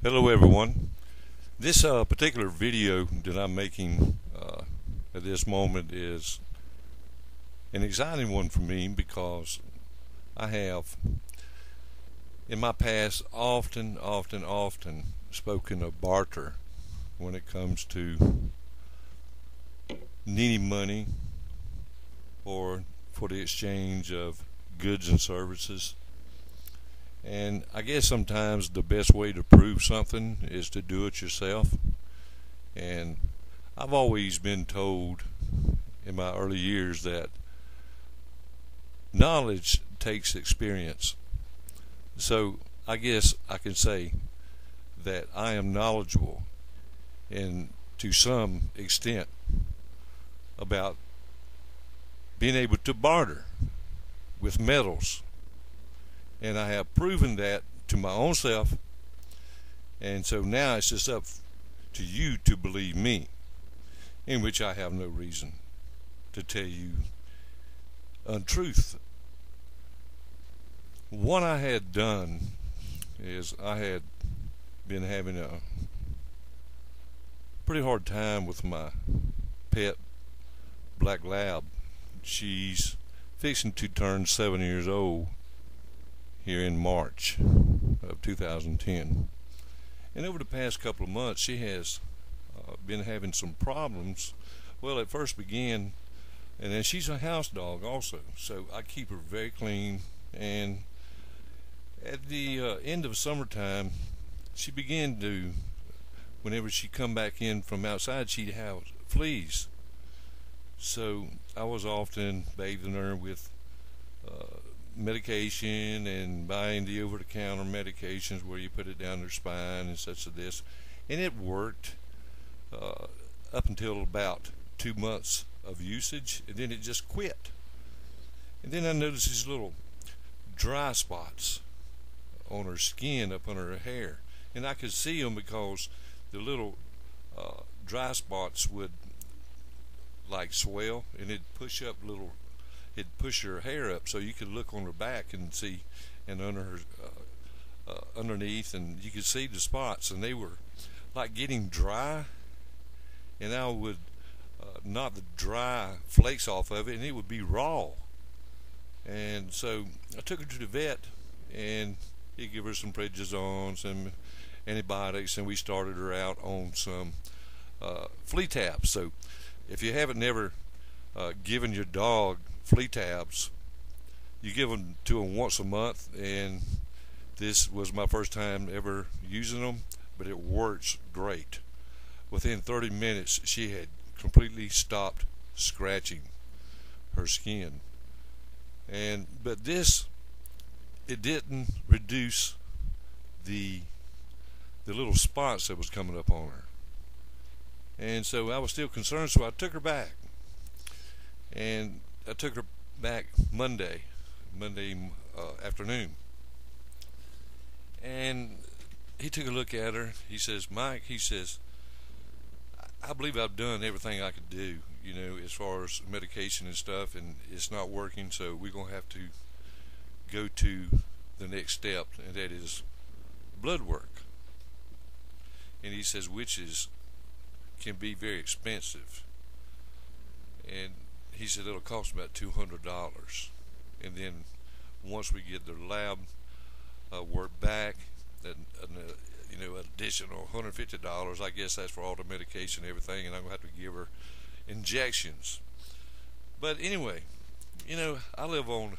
Hello everyone. This particular video that I'm making at this moment is an exciting one for me because I have in my past often spoken of barter when it comes to needing money or for the exchange of goods and services. And I guess sometimes the best way to prove something is to do it yourself. And I've always been told in my early years that knowledge takes experience. So I guess I can say that I am knowledgeable and to some extent about being able to barter with metals, and I have proven that to my own self, and so now it's just up to you to believe me, in which I have no reason to tell you untruth. What I had done is I had been having a pretty hard time with my pet black lab. She's fixing to turn 7 years old here in March of 2010, and over the past couple of months she has been having some problems. Well, it first began, and then she's a house dog also, so I keep her very clean, and at the end of summertime she began to, whenever she come back in from outside, she'd have fleas. So I was often bathing her with medication and buying the over-the-counter medications where you put it down their spine and such as this, and it worked up until about 2 months of usage, and then it just quit. And then I noticed these little dry spots on her skin, up on her hair, and I could see them because the little dry spots would like swell, and it'd push up little, it'd push her hair up so you could look on her back and see, and under her underneath, and you could see the spots, and they were like getting dry, and I would knock the dry flakes off of it, and it would be raw. And so I took her to the vet, and he gave her some prednisone, some antibiotics, and we started her out on some flea tabs. So if you haven't never given your dog flea tabs, you give them to them once a month, and this was my first time ever using them, but it works great. Within 30 minutes she had completely stopped scratching her skin, and but this, it didn't reduce the little spots that was coming up on her, and so I was still concerned, so I took her back, and I took her back Monday afternoon, and he took a look at her. He says, "Mike," he says, "I believe I've done everything I could do, as far as medication and stuff, and it's not working, so we're going to have to go to the next step, and that is blood work." And he says, which can be very expensive, and he said it'll cost about $200, and then once we get the lab work back, then additional $150. I guess that's for all the medication and everything, and I'm gonna have to give her injections. But anyway, I live on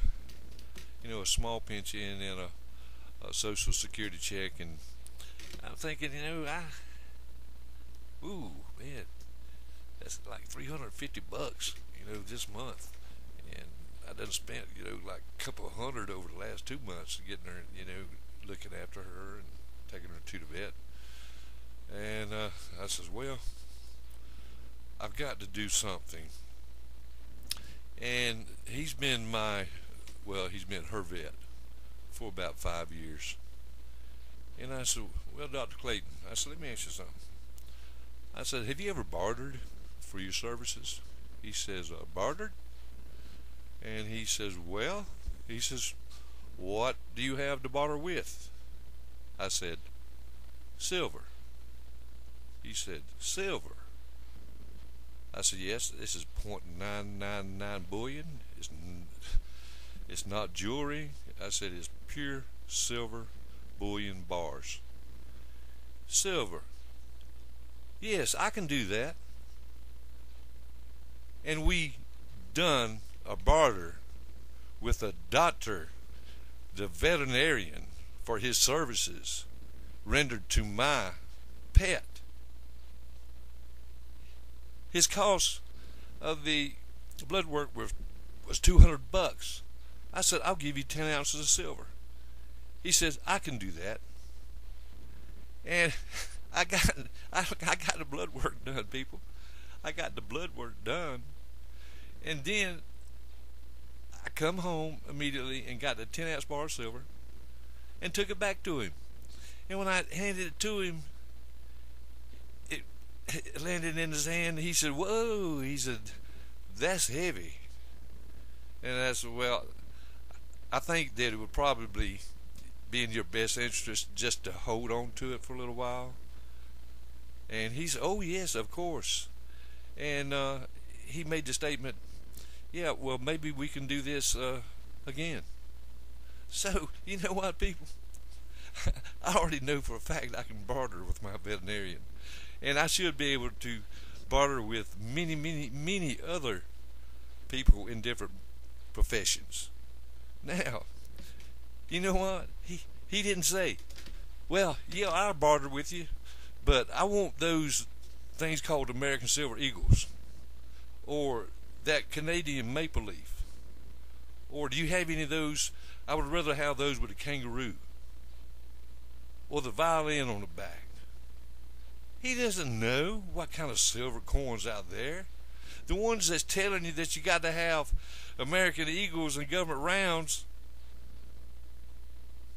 a small pension and a social security check, and I'm thinking, ooh man, that's like $350, this month, and I done spent, like a couple of hundred over the last 2 months getting her, looking after her and taking her to the vet. And I says, well, I've got to do something. And he's been her vet for about 5 years. And I said, well, Dr. Clayton, I said, let me ask you something. I said, have you ever bartered for your services? He says, bartered? And he says, well, what do you have to barter with? I said, silver. He said, silver. I said, yes, this is .999 bullion. It's not jewelry. I said, it's pure silver bullion bars. Silver. Yes, I can do that. And we done a barter with a doctor, the veterinarian, for his services rendered to my pet. His cost of the blood work was $200. I said, I'll give you 10 ounces of silver. He says, I can do that. And I got the blood work done, people. I got the blood work done. And then I come home immediately and got the 10-ounce bar of silver and took it back to him. And when I handed it to him, it landed in his hand. He said, whoa. He said, that's heavy. And I said, well, I think that it would probably be in your best interest just to hold on to it for a little while. And he said, oh, yes, of course. And he made the statement, yeah, well, maybe we can do this again. So, you know what, people? I already know for a fact I can barter with my veterinarian. And I should be able to barter with many other people in different professions. Now, you know what? He didn't say, well, yeah, I'll barter with you, but I want those things called American Silver Eagles, or that Canadian maple leaf, or do you have any of those? I would rather have those with a kangaroo, or the violin on the back. He doesn't know what kind of silver coins out there. The ones that's telling you that you got to have American Eagles and government rounds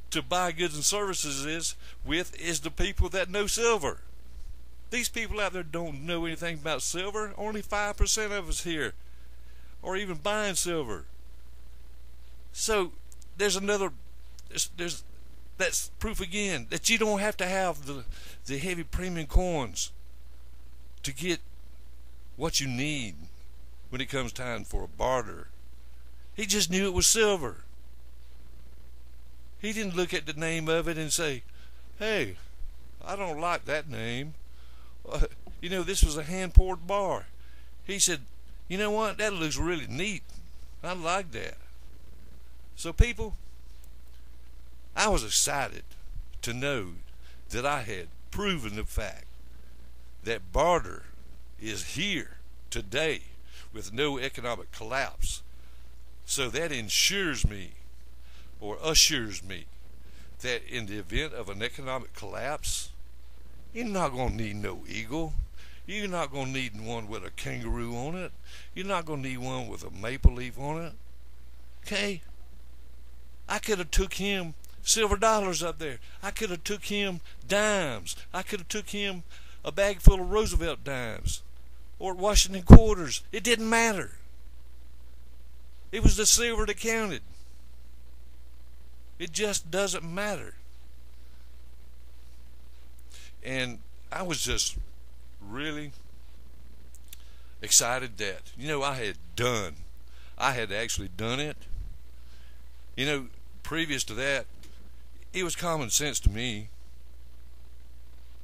to buy goods and services is the people that know silver. These people out there don't know anything about silver. Only 5% of us here are even buying silver. So there's that's proof again that you don't have to have the heavy premium coins to get what you need when it comes time for a barter. He just knew it was silver. He didn't look at the name of it and say, hey, I don't like that name. This was a hand-poured bar. He said, you know what, that looks really neat. I like that. So people, I was excited to know that I had proven the fact that barter is here today with no economic collapse. So that ensures me, or assures me, that in the event of an economic collapse, you're not going to need no eagle. You're not going to need one with a kangaroo on it. You're not going to need one with a maple leaf on it. Okay? I could have took him silver dollars up there. I could have took him dimes. I could have took him a bag full of Roosevelt dimes or Washington quarters. It didn't matter. It was the silver that counted. It just doesn't matter. And I was just really excited that, I had actually done it. Previous to that, it was common sense to me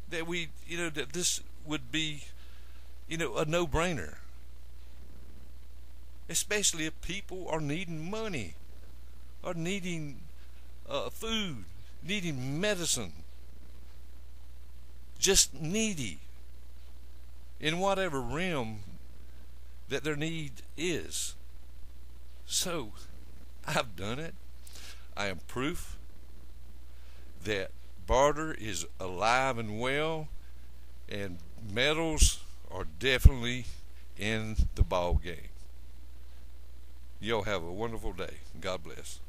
that that this would be, a no-brainer. Especially if people are needing money, or needing food, needing medicine, just needy in whatever realm that their need is. So, I've done it. I am proof that barter is alive and well, and metals are definitely in the ball game. Y'all have a wonderful day. God bless.